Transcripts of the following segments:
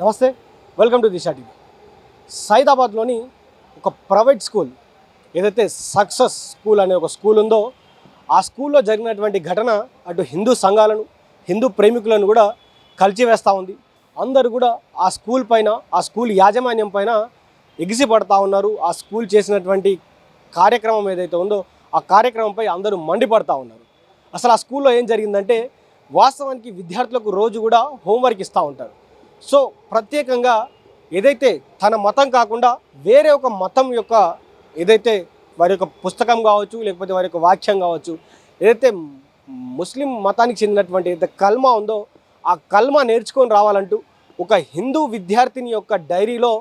నమస్తే, welcome to Disha TV. సైదాబాద్లోని ఒక private school ఏదైతే సక్సెస్ స్కూల్ అనే ఒక స్కూల్ ఉందో ఆ స్కూల్లో జరిగినటువంటి ఘటన అటు హిందూ సంఘాలను హిందూ ప్రేమికులను కూడా కలిచివేస్తూ ఉంది. అందరూ కూడా ఆ స్కూల్ పైన ఆ స్కూల్ యాజమాన్యం పైన ఎగిసిపడతా ఉన్నారు. ఆ స్కూల్ చేసినటువంటి కార్యక్రమం ఏదైతే ఉందో ఆ కార్యక్రమంపై అందరూ మండిపడతా ఉన్నారు. అసలు ఆ స్కూల్లో ఏం జరిగిందంటే వాస్తవానికి విద్యార్థులకు రోజు కూడా హోంవర్క్ ఇస్తూ ఉంటారు. సో ప్రత్యేకంగా ఏదైతే తన మతం కాకుండా వేరే ఒక మతం యొక్క ఏదైతే వారి యొక్క పుస్తకం కావచ్చు లేకపోతే వారి యొక్క వాక్యం కావచ్చు ఏదైతే ముస్లిం మతానికి చెందినటువంటి ఏదైతే కల్మా ఉందో ఆ కల్మా నేర్చుకొని రావాలంటూ ఒక హిందూ విద్యార్థిని యొక్క డైరీలో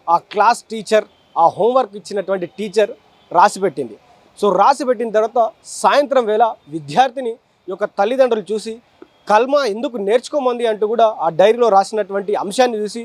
ఆ క్లాస్ టీచర్ ఆ హోంవర్క్ ఇచ్చినటువంటి టీచర్ రాసిపెట్టింది. సో రాసిపెట్టిన తర్వాత సాయంత్రం వేళ విద్యార్థిని యొక్క తల్లిదండ్రులు చూసి కల్మా ఎందుకు నేర్చుకోమంది అంటూ కూడా ఆ డైరీలో రాసినటువంటి అంశాన్ని చూసి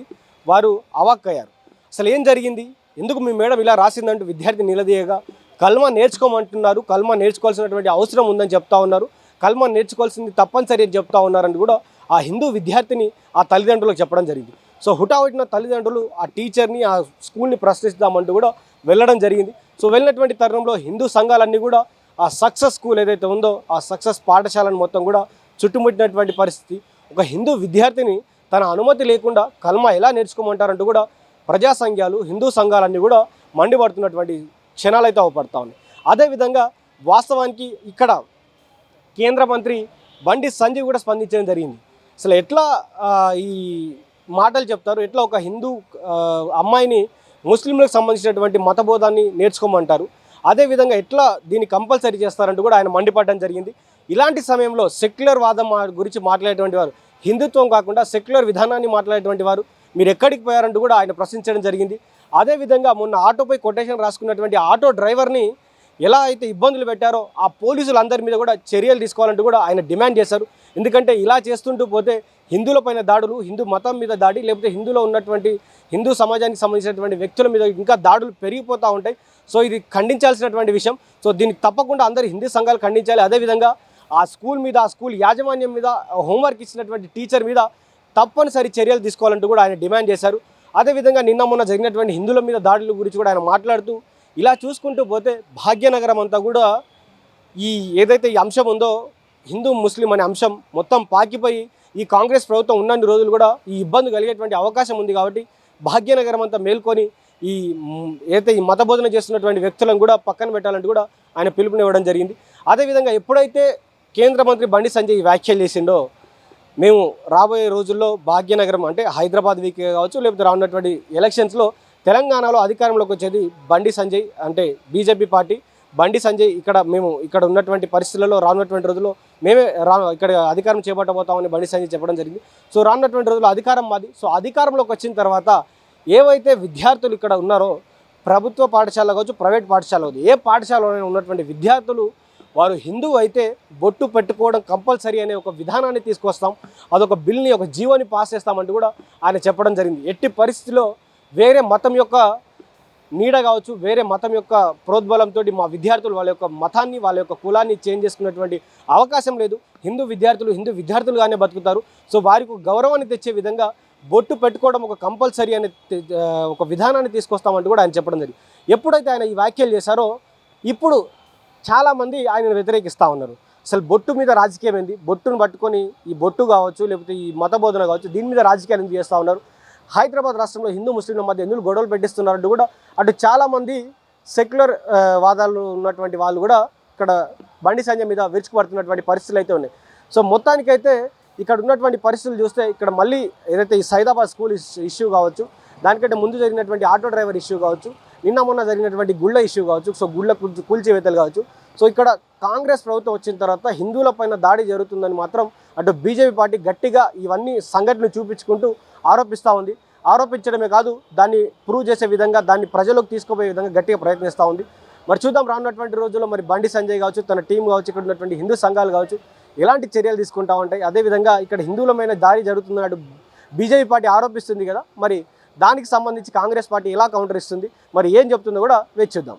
వారు అవాక్కయ్యారు. అసలు ఏం జరిగింది, ఎందుకు మీ మేడం ఇలా రాసిందంటూ విద్యార్థి నిలదీయగా కల్మా నేర్చుకోమంటున్నారు, కల్మా నేర్చుకోవాల్సినటువంటి అవసరం ఉందని చెప్తా ఉన్నారు, కల్మా నేర్చుకోవాల్సింది తప్పనిసరి అని చెప్తా ఉన్నారని కూడా ఆ హిందూ విద్యార్థిని ఆ తల్లిదండ్రులకు చెప్పడం జరిగింది. సో హుటాహుటిన తల్లిదండ్రులు ఆ టీచర్ని ఆ స్కూల్ని ప్రశ్నిస్తామంటూ కూడా వెళ్ళడం జరిగింది. సో వెళ్ళినటువంటి తరుణంలో హిందూ సంఘాలన్నీ కూడా ఆ సక్సెస్ స్కూల్ ఏదైతే ఉందో ఆ సక్సెస్ పాఠశాలను మొత్తం కూడా చుట్టుముట్టినటువంటి పరిస్థితి. ఒక హిందూ విద్యార్థిని తన అనుమతి లేకుండా కల్మా ఎలా నేర్చుకోమంటారంటూ కూడా ప్రజా సంఘాలు హిందూ సంఘాలన్నీ కూడా మండిపడుతున్నటువంటి క్షణాలు అయితే అవపడతా ఉన్నాయి. అదేవిధంగా వాస్తవానికి ఇక్కడ కేంద్ర మంత్రి బండి సంజయ్ కూడా స్పందించడం జరిగింది. అసలు ఎట్లా ఈ మాటలు చెప్తారు, ఎట్లా ఒక హిందూ అమ్మాయిని ముస్లింలకు సంబంధించినటువంటి మతబోధాన్ని నేర్చుకోమంటారు, అదేవిధంగా ఎట్లా దీన్ని కంపల్సరీ చేస్తారంటూ కూడా ఆయన మండిపడడం జరిగింది. ఇలాంటి సమయంలో సెక్యులర్ వాదం గురించి మాట్లాడేటువంటి వారు, హిందుత్వం కాకుండా సెక్యులర్ విధానాన్ని మాట్లాడేటువంటి వారు మీరు ఎక్కడికి పోయారంటూ కూడా ఆయన ప్రశ్నించడం జరిగింది. అదేవిధంగా మొన్న ఆటోపై కొటేషన్ రాసుకున్నటువంటి ఆటో డ్రైవర్ని ఎలా అయితే ఇబ్బందులు పెట్టారో ఆ పోలీసులందరి మీద కూడా చర్యలు తీసుకోవాలంటూ కూడా ఆయన డిమాండ్ చేశారు. ఎందుకంటే ఇలా చేస్తుంటూ పోతే హిందువులపైన దాడులు, హిందూ మతం మీద దాడి, లేకపోతే హిందూలో ఉన్నటువంటి హిందూ సమాజానికి సంబంధించినటువంటి వ్యక్తుల మీద ఇంకా దాడులు పెరిగిపోతూ ఉంటాయి. సో ఇది ఖండించాల్సినటువంటి విషయం. సో దీనికి తప్పకుండా అందరు హిందూ సంఘాలు ఖండించాలి. అదేవిధంగా ఆ స్కూల్ మీద ఆ స్కూల్ యాజమాన్యం మీద హోంవర్క్ ఇచ్చినటువంటి టీచర్ మీద తప్పనిసరి చర్యలు తీసుకోవాలంటూ కూడా ఆయన డిమాండ్ చేశారు. అదేవిధంగా నిన్న మొన్న జరిగినటువంటి హిందువుల మీద దాడుల గురించి కూడా ఆయన మాట్లాడుతూ ఇలా చూసుకుంటూ పోతే భాగ్యనగరం అంతా కూడా ఈ ఏదైతే ఈ అంశం ఉందో హిందూ ముస్లిం అనే అంశం మొత్తం పాకిపోయి ఈ కాంగ్రెస్ ప్రభుత్వం ఉన్నన్ని రోజులు కూడా ఈ ఇబ్బంది కలిగేటువంటి అవకాశం ఉంది. కాబట్టి భాగ్యనగరం అంతా మేల్కొని ఈ ఏదైతే ఈ మతబోధన చేస్తున్నటువంటి వ్యక్తులను కూడా పక్కన పెట్టాలంటూ కూడా ఆయన పిలుపునివ్వడం జరిగింది. అదేవిధంగా ఎప్పుడైతే కేంద్ర మంత్రి బండి సంజయ్ వ్యాఖ్యలు చేసిండో మేము రాబోయే రోజుల్లో భాగ్యనగరం అంటే హైదరాబాద్ వీక్ కావచ్చు లేకపోతే రానున్నటువంటి ఎలక్షన్స్లో తెలంగాణలో అధికారంలోకి వచ్చేది బండి సంజయ్ అంటే బీజేపీ పార్టీ బండి సంజయ్ ఇక్కడ ఉన్నటువంటి పరిస్థితులలో రానున్నటువంటి రోజుల్లో మేమే ఇక్కడ అధికారం చేపట్టబోతామని బండి సంజయ్ చెప్పడం జరిగింది. సో రానున్నటువంటి రోజుల్లో అధికారం మాది. సో అధికారంలోకి వచ్చిన తర్వాత ఏవైతే విద్యార్థులు ఇక్కడ ఉన్నారో ప్రభుత్వ పాఠశాల కావచ్చు ప్రైవేట్ పాఠశాల కావచ్చు ఏ పాఠశాలలో ఉన్నటువంటి విద్యార్థులు వారు హిందువు అయితే బొట్టు పెట్టుకోవడం కంపల్సరీ అనే ఒక విధానాన్ని తీసుకొస్తాం, అదొక బిల్ని ఒక జీవోని పాస్ చేస్తామంటూ కూడా ఆయన చెప్పడం జరిగింది. ఎట్టి పరిస్థితిలో వేరే మతం యొక్క నీడ కావచ్చు వేరే మతం యొక్క ప్రోద్బలంతో మా విద్యార్థులు వాళ్ళ యొక్క మతాన్ని వాళ్ళ యొక్క కులాన్ని చేంజ్ చేసుకున్నటువంటి అవకాశం లేదు. హిందూ విద్యార్థులుగానే బతుకుతారు. సో వారికి గౌరవాన్ని తెచ్చే విధంగా బొట్టు పెట్టుకోవడం ఒక కంపల్సరీ అనే ఒక విధానాన్ని తీసుకొస్తామంటూ కూడా ఆయన చెప్పడం జరిగింది. ఎప్పుడైతే ఆయన ఈ వ్యాఖ్యలు చేశారో ఇప్పుడు చాలామంది ఆయనను వ్యతిరేకిస్తూ ఉన్నారు. అసలు బొట్టు మీద రాజకీయం ఏంది, బొట్టును పట్టుకొని ఈ బొట్టు కావచ్చు లేకపోతే ఈ మతబోధన కావచ్చు దీని మీద రాజకీయాలు ఎందుకు చేస్తూ ఉన్నారు, హైదరాబాద్ రాష్ట్రంలో హిందూ ముస్లింల మధ్య ఎందుకు గొడవలు పెట్టిస్తున్నారంటూ కూడా అటు చాలామంది సెక్యులర్ వాదాలు ఉన్నటువంటి వాళ్ళు కూడా ఇక్కడ బండి సంజయ్ మీద విరుచుకుపడుతున్నటువంటి పరిస్థితులు అయితే ఉన్నాయి. సో మొత్తానికైతే ఇక్కడ ఉన్నటువంటి పరిస్థితులు చూస్తే ఇక్కడ మళ్ళీ ఏదైతే ఈ సైదాబాద్ స్కూల్ ఇష్యూ కావచ్చు, దానికంటే ముందు జరిగినటువంటి ఆటో డ్రైవర్ ఇష్యూ కావచ్చు, నిన్న మొన్న జరిగినటువంటి గుళ్ళ ఇష్యూ కావచ్చు, సో గుళ్ళ కూల్చివేతలు కావచ్చు, సో ఇక్కడ కాంగ్రెస్ ప్రభుత్వం వచ్చిన తర్వాత హిందువులపైన దాడి జరుగుతుందని మాత్రం అటు బీజేపీ పార్టీ గట్టిగా ఇవన్నీ సంఘటనలు చూపించుకుంటూ ఆరోపిస్తూ ఉంది. ఆరోపించడమే కాదు దాన్ని ప్రూవ్ చేసే విధంగా దాన్ని ప్రజలకు తీసుకుపోయే విధంగా గట్టిగా ప్రయత్నిస్తూ ఉంది. మరి చూద్దాం రానున్నటువంటి రోజుల్లో మరి బండి సంజయ్ కావచ్చు తన టీం కావచ్చు ఇక్కడ ఉన్నటువంటి హిందూ సంఘాలు కావచ్చు ఎలాంటి చర్యలు తీసుకుంటా ఉంటాయి. అదేవిధంగా ఇక్కడ హిందువులమైన దాడి జరుగుతున్నట్టు బీజేపీ పార్టీ ఆరోపిస్తుంది కదా, మరి దానికి సంబంధించి కాంగ్రెస్ పార్టీ ఎలా కౌంటర్ ఇస్తుంది, మరి ఏం చెప్తుందో కూడా వేచి చూద్దాం.